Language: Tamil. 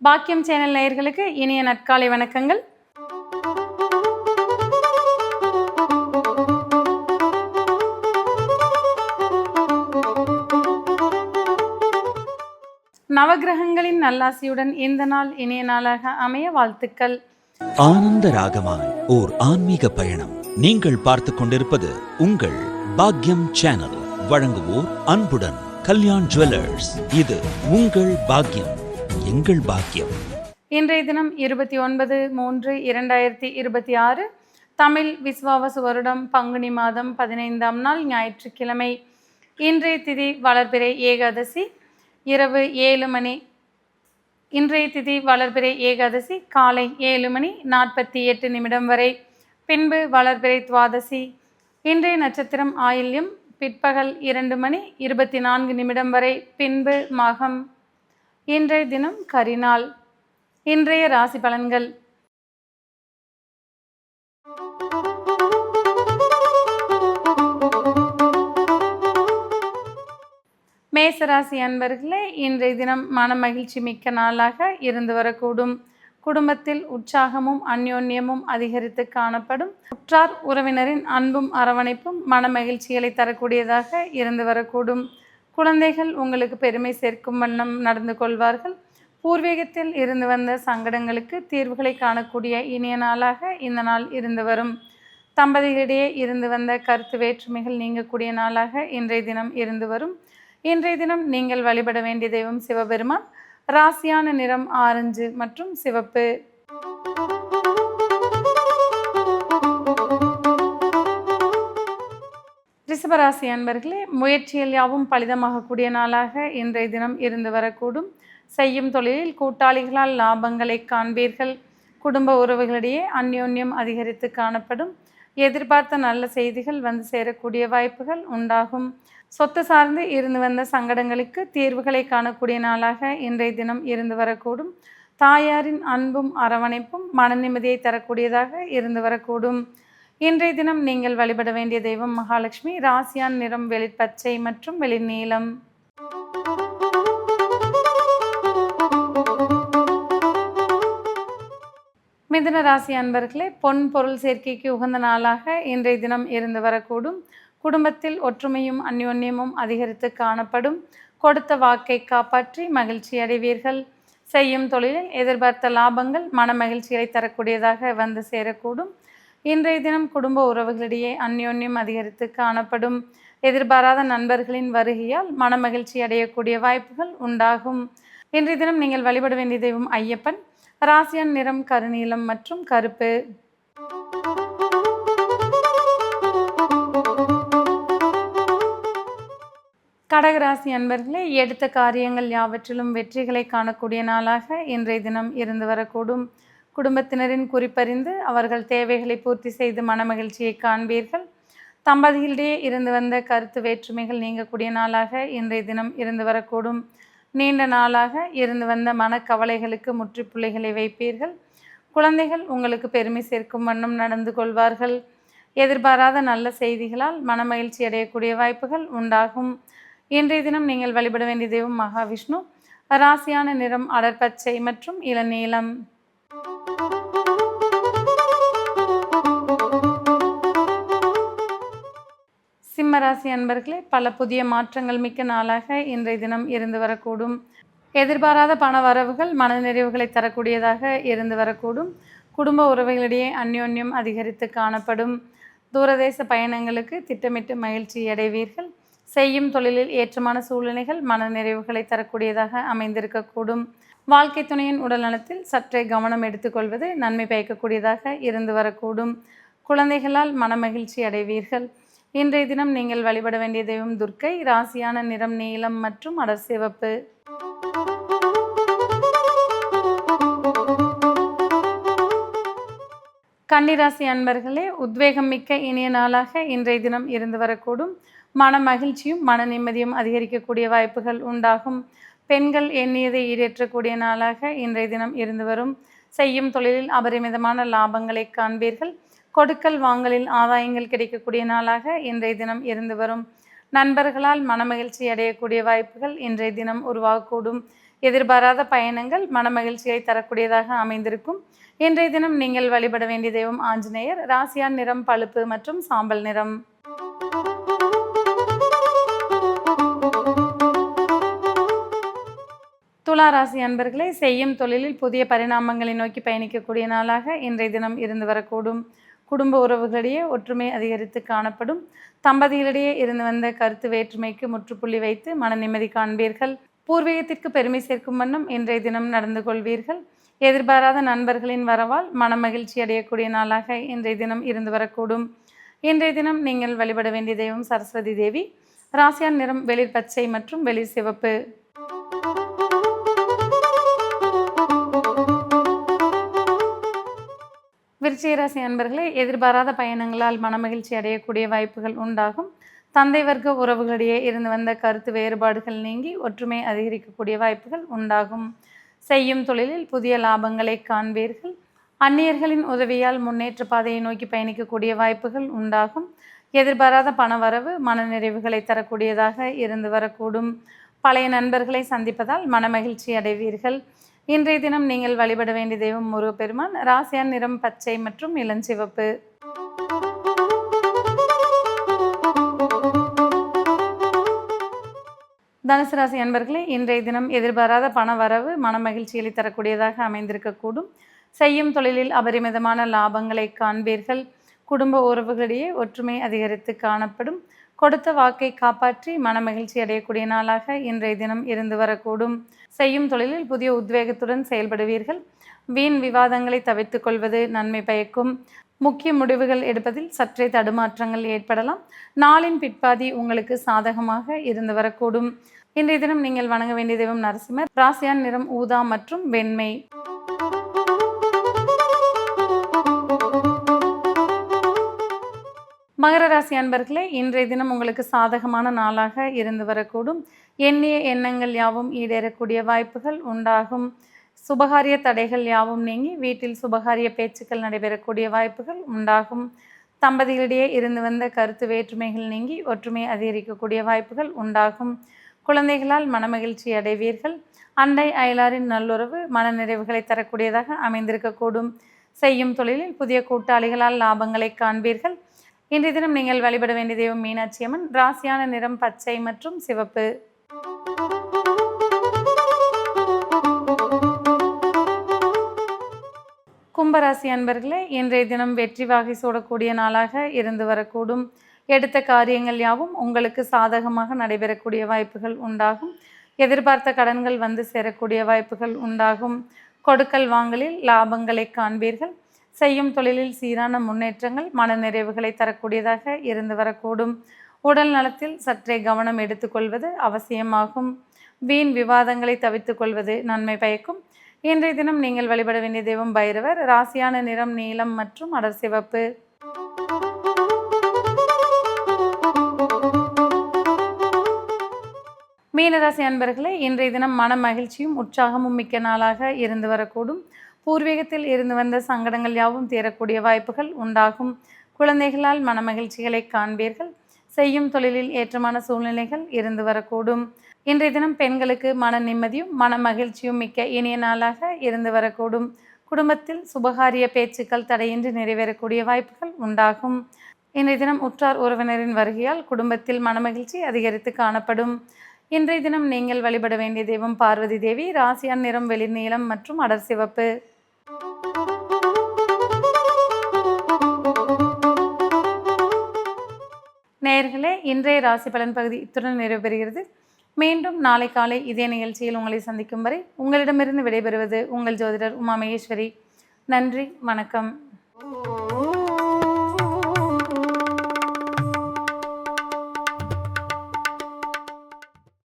பாக்கியம் சேனல் நேயர்களுக்கு இனிய நற்காலை வணக்கங்கள். நவகிரகங்களின் நல்லாசியுடன் இந்த நாள் இனிய நாளாக அமைய வாழ்த்துக்கள். ஆனந்த ராகமாய் ஓர் ஆன்மீக பயணம். நீங்கள் பார்த்துக் கொண்டிருப்பது உங்கள் பாக்கியம் சேனல். வழங்குவோர் அன்புடன் கல்யாண் ஜுவல்லர்ஸ். இது உங்கள் பாக்கியம், எங்கள் பாக்கியம். இன்றைய தினம் 29/3/2026 தமிழ் விஸ்வாவசு வருடம் பங்குனி மாதம் 15ஆம் நாள் ஞாயிற்றுக்கிழமை. இன்றைய திதி வளர்பிறை ஏகாதசி இரவு 7 மணி. இன்றைய திதி வளர்பிறை ஏகாதசி காலை 7:48 வரை. பின்பு வளர்பிறை துவாதசி. இன்றைய நட்சத்திரம் ஆயில்யம் பிற்பகல் 2:24 வரை. பின்பு மகம். இன்றைய தினம் கரிநாள். இன்றைய ராசி பலன்கள். மேசராசி அன்பர்களே, இன்றைய தினம் மன மகிழ்ச்சி மிக்க நாளாக இருந்து வரக்கூடும். குடும்பத்தில் உற்சாகமும் அந்யோன்யமும் அதிகரித்து காணப்படும். உற்றார் உறவினரின் அன்பும் அரவணைப்பும் மன மகிழ்ச்சிகளை தரக்கூடியதாக இருந்து வரக்கூடும். குழந்தைகள் உங்களுக்கு பெருமை சேர்க்கும் வண்ணம் நடந்து கொள்வார்கள். பூர்வீகத்தில் இருந்து வந்த சங்கடங்களுக்கு தீர்வுகளை காணக்கூடிய இனிய நாளாக இந்த நாள் இருந்து வரும். தம்பதிகளிடையே இருந்து வந்த கருத்து வேற்றுமைகள் நீங்கக்கூடிய நாளாக இன்றைய தினம் இருந்து வரும். இன்றைய தினம் நீங்கள் வழிபட வேண்டிய தெய்வம் சிவபெருமான். ராசியான நிறம் ஆரஞ்சு மற்றும் சிவப்பு. ரிஷபராசி அன்பர்களே, முயற்சியில் யாவும் பலிதமாகக்கூடிய நாளாக இன்றைய தினம் இருந்து வரக்கூடும். செய்யும் தொழிலில் கூட்டாளிகளால் லாபங்களை காண்பீர்கள். குடும்ப உறவுகளிடையே அந்யோன்யம் அதிகரித்து காணப்படும். எதிர்பார்த்த நல்ல செய்திகள் வந்து சேரக்கூடிய வாய்ப்புகள் உண்டாகும். சொத்து சார்ந்து இருந்து வந்த சங்கடங்களுக்கு தீர்வுகளை காணக்கூடிய நாளாக இன்றைய தினம் இருந்து வரக்கூடும். தாயாரின் அன்பும் அரவணைப்பும் மன நிம்மதியை தரக்கூடியதாக இருந்து வரக்கூடும். இன்றைய தினம் நீங்கள் வழிபட வேண்டிய தெய்வம் மகாலட்சுமி. ராசியான் நிறம் வெளிர்பச்சை மற்றும் வெளிர்நீலம். மிதுன ராசி அன்பர்களே, பொன் பொருள் சேர்க்கைக்கு உகந்த நாளாக இன்றைய தினம் இருந்து வரக்கூடும். குடும்பத்தில் ஒற்றுமையும் அந்யோன்யமும் அதிகரித்து காணப்படும். கொடுத்த வாக்கை காப்பாற்றி மகிழ்ச்சி அடைவீர்கள். செய்யும் தொழிலில் எதிர்பார்த்த லாபங்கள் மன மகிழ்ச்சியை தரக்கூடியதாக வந்து சேரக்கூடும். இன்றைய தினம் குடும்ப உறவுகளிடையே அந்யோன்யம் அதிகரித்து காணப்படும். எதிர்பாராத நண்பர்களின் வருகையால் மன மகிழ்ச்சி அடையக்கூடிய வாய்ப்புகள் உண்டாகும். இன்றைய தினம் நீங்கள் வழிபட வேண்டிய தெய்வம் ஐயப்பன். ராசியான் நிறம் கருநீலம் மற்றும் கருப்பு. கடகராசி அன்பர்களே, எடுத்த காரியங்கள் யாவற்றிலும் வெற்றிகளை காணக்கூடிய நாளாக இன்றைய தினம் இருந்து வரக்கூடும். குடும்பத்தினரின் குறிப்பறிந்து அவர்கள் தேவைகளை பூர்த்தி செய்து மனமகிழ்ச்சியை காண்பீர்கள். தம்பதிகளிடையே இருந்து வந்த கருத்து வேற்றுமைகள் நீங்கக்கூடிய நாளாக இன்றைய தினம் இருந்து வரக்கூடும். நீண்ட நாளாக இருந்து வந்த மனக்கவலைகளுக்கு முற்றுப்புள்ளிகளை வைப்பீர்கள். குழந்தைகள் உங்களுக்கு பெருமை சேர்க்கும் வண்ணம் நடந்து கொள்வார்கள். எதிர்பாராத நல்ல செய்திகளால் மனமகிழ்ச்சி அடையக்கூடிய வாய்ப்புகள் உண்டாகும். இன்றைய தினம் நீங்கள் வழிபட வேண்டிய தெய்வம் மகாவிஷ்ணு. ராசியான நிறம் அடர்பச்சை மற்றும் இளநீலம். சிம்மராசி அன்பர்களே, பல புதிய மாற்றங்கள் மிக்க நாளாக இன்றைய தினம் இருந்து வரக்கூடும். எதிர்பாராத பண வரவுகள் மனநிறைவுகளை தரக்கூடியதாக இருந்து வரக்கூடும். குடும்ப உறவுகளிடையே அந்யோன்யம் அதிகரித்து காணப்படும். தூரதேச பயணங்களுக்கு திட்டமிட்டு மகிழ்ச்சி அடைவீர்கள். செய்யும் தொழிலில் ஏற்றமான சூழ்நிலைகள் மனநிறைவுகளை தரக்கூடியதாக அமைந்திருக்கக்கூடும். வாழ்க்கை துணையின் உடல் நலத்தில் சற்றே கவனம் எடுத்துக்கொள்வது நன்மை பயக்கக்கூடியதாக இருந்து வரக்கூடும். குழந்தைகளால் மனமகிழ்ச்சி அடைவீர்கள். இன்றைய தினம் நீங்கள் வழிபட வேண்டிய தெய்வம் துர்க்கை. ராசியான நிறம் நீலம் மற்றும் அடர் சிவப்பு. கன்னிராசி அன்பர்களே, உத்வேகம் மிக்க இனிய நாளாக இன்றைய தினம் இருந்து வரக்கூடும். மன மகிழ்ச்சியும் மன நிம்மதியும் அதிகரிக்கக்கூடிய வாய்ப்புகள் உண்டாகும். பெண்கள் எண்ணியதை ஈடேற்றக்கூடிய நாளாக இன்றைய தினம் இருந்து வரும். செய்யும் தொழிலில் அபரிமிதமான லாபங்களை காண்பீர்கள். கொடுக்கல் வாங்கலில் ஆதாயங்கள் கிடைக்கக்கூடிய நாளாக இன்றைய தினம் இருந்து வரும். நண்பர்களால் மனமகிழ்ச்சி அடையக்கூடிய வாய்ப்புகள் இன்றைய தினம் உருவாகக்கூடும். எதிர்பாராத பயணங்கள் மனமகிழ்ச்சியை தரக்கூடியதாக அமைந்திருக்கும். இன்றைய தினம் நீங்கள் வழிபட வேண்டிய தெய்வம் ஆஞ்சநேயர். ராசியான் நிறம் பழுப்பு மற்றும் சாம்பல் நிறம். துலா ராசி அன்பர்களே, செய்யும் தொழிலில் புதிய பரிணாமங்களை நோக்கி பயணிக்கக்கூடிய நாளாக இன்றைய தினம் இருந்து வரக்கூடும். குடும்ப உறவுகளிடையே ஒற்றுமை அதிகரித்து காணப்படும். தம்பதிகளிடையே இருந்து வந்த கருத்து வேற்றுமைக்கு முற்றுப்புள்ளி வைத்து மன நிம்மதி காண்பீர்கள். பூர்வீகத்திற்கு பெருமை சேர்க்கும் வண்ணம் இன்றைய தினம் நடந்து கொள்வீர்கள். எதிர்பாராத நண்பர்களின் வரவால் மனமகிழ்ச்சி அடையக்கூடிய நாளாக இன்றைய தினம் இருந்து வரக்கூடும். இன்றைய தினம் நீங்கள் வழிபட வேண்டிய தெய்வம் சரஸ்வதி தேவி. ராசியான் நிறம் வெளிர் பச்சை மற்றும் வெளிர் சிவப்பு. விருச்சிக ராசி அன்பர்களே, எதிர்பாராத பயணங்களால் மனமகிழ்ச்சி அடையக்கூடிய வாய்ப்புகள் உண்டாகும். தந்தை வர்க்க உறவுகளிடையே இருந்து வந்த கருத்து வேறுபாடுகள் நீங்கி ஒற்றுமை அதிகரிக்கக்கூடிய வாய்ப்புகள் உண்டாகும். செய்யும் தொழிலில் புதிய லாபங்களை காண்பீர்கள். அந்நியர்களின் உதவியால் முன்னேற்ற பாதையை நோக்கி பயணிக்கக்கூடிய வாய்ப்புகள் உண்டாகும். எதிர்பாராத பணவரவு மனநிறைவுகளை தரக்கூடியதாக இருந்து வரக்கூடும். பழைய நண்பர்களை சந்திப்பதால் மனமகிழ்ச்சி அடைவீர்கள். இன்றைய தினம் நீங்கள் வழிபட வேண்டிய தெய்வம் முருகப்பெருமான். ராசியான் நிறம் பச்சை மற்றும் இளஞ்சிவப்பு. தனுசு ராசி அன்பர்களே, இன்றைய தினம் எதிர்பாராத பண வரவு மனமகிழ்ச்சியை தரக்கூடியதாக அமைந்திருக்கக்கூடும். செய்யும் தொழிலில் அபரிமிதமான லாபங்களை காண்பீர்கள். குடும்ப உறவுகளிடையே ஒற்றுமை அதிகரித்து காணப்படும். கொடுத்த வாக்கை காப்பாற்றி மனமகிழ்ச்சி அடையக்கூடிய நாளாக இன்றைய தினம் இருந்து வரக்கூடும். செய்யும் தொழிலில் புதிய உத்வேகத்துடன் செயல்படுவீர்கள். வீண் விவாதங்களை தவிர்த்துக் கொள்வது நன்மை பயக்கும். முக்கிய முடிவுகள் எடுப்பதில் சற்றே தடுமாற்றங்கள் ஏற்படலாம். நாளின் பிற்பாதி உங்களுக்கு சாதகமாக இருந்து வரக்கூடும். இன்றைய தினம் நீங்கள் வணங்க வேண்டிய தெய்வம் நரசிம்மர். ராசியான் நிறம் ஊதா மற்றும் வெண்மை. மகர ராசி அன்பர்களே, இன்றைய தினம் உங்களுக்கு சாதகமான நாளாக இருந்து வரக்கூடும். எண்ணிய எண்ணங்கள் யாவும் ஈடேறக்கூடிய வாய்ப்புகள் உண்டாகும். சுபகாரிய தடைகள் யாவும் நீங்கி வீட்டில் சுபகாரிய பேச்சுக்கள் நடைபெறக்கூடிய வாய்ப்புகள் உண்டாகும். தம்பதிகளிடையே இருந்து வந்த கருத்து வேற்றுமைகள் நீங்கி ஒற்றுமை அதிகரிக்கக்கூடிய வாய்ப்புகள் உண்டாகும். குழந்தைகளால் மனமகிழ்ச்சி அடைவீர்கள். அண்டை அயலாரின் நல்லுறவு மனநிறைவுகளை தரக்கூடியதாக அமைந்திருக்கக்கூடும். செய்யும் தொழிலில் புதிய கூட்டாளிகளால் லாபங்களை காண்பீர்கள். இன்றைய தினம் நீங்கள் வழிபட வேண்டிய தெய்வம் மீனாட்சி அம்மன். ராசியான நிறம் பச்சை மற்றும் சிவப்பு. கும்பராசி அன்பர்களே, இன்றைய தினம் வெற்றி வாகை சூடக்கூடிய நாளாக இருந்து வரக்கூடும். எடுத்த காரியங்கள் யாவும் உங்களுக்கு சாதகமாக நடைபெறக்கூடிய வாய்ப்புகள் உண்டாகும். எதிர்பார்த்த கடன்கள் வந்து சேரக்கூடிய வாய்ப்புகள் உண்டாகும். கொடுக்கல் வாங்கலில் லாபங்களை காண்பீர்கள். செய்யும் தொழிலில் சீரான முன்னேற்றங்கள் மனநிறைவுகளை தரக்கூடியதாக இருந்து வரக்கூடும். உடல் நலத்தில் சற்றே கவனம் எடுத்துக்கொள்வது அவசியமாகும். வீண் விவாதங்களை தவிர்த்து கொள்வது நன்மை பயக்கும். இன்றைய தினம் நீங்கள் வழிபட வேண்டிய தெய்வம் பைரவர். ராசியான நிறம் நீலம் மற்றும் அடர் சிவப்பு. மீனராசி அன்பர்களே, இன்றைய தினம் மன மகிழ்ச்சியும் உற்சாகமும் மிக்க நாளாக இருந்து வரக்கூடும். பூர்வீகத்தில் இருந்து வந்த சங்கடங்கள் யாவும் தீரக்கூடிய வாய்ப்புகள் உண்டாகும். குழந்தைகளால் மனமகிழ்ச்சிகளை காண்பீர்கள். செய்யும் தொழிலில் ஏற்றமான சூழ்நிலைகள் இருந்து வரக்கூடும். இன்றைய தினம் பெண்களுக்கு மன நிம்மதியும் மன மகிழ்ச்சியும் மிக்க இனிய நாளாக இருந்து வரக்கூடும். குடும்பத்தில் சுபகாரிய பேச்சுக்கள் தடையின்றி நிறைவேறக்கூடிய வாய்ப்புகள் உண்டாகும். இன்றைய தினம் உற்றார் உறவினரின் வருகையால் குடும்பத்தில் மனமகிழ்ச்சி அதிகரித்து காணப்படும். இன்றைய தினம் நீங்கள் வழிபட வேண்டிய தெய்வம் பார்வதி தேவி. ராசியான் நிறம் வெளிர் நீலம் மற்றும் அடர் சிவப்பு. நேயர்களே, இன்றைய ராசி பலன் பகுதி இத்துடன் நிறைவு பெறுகிறது. மீண்டும் நாளை காலை இதே நிகழ்ச்சியில் உங்களை சந்திக்கும் வரை உங்களிடமிருந்து விடைபெறுவது உங்கள் ஜோதிடர் உமா மகேஸ்வரி. நன்றி, வணக்கம்.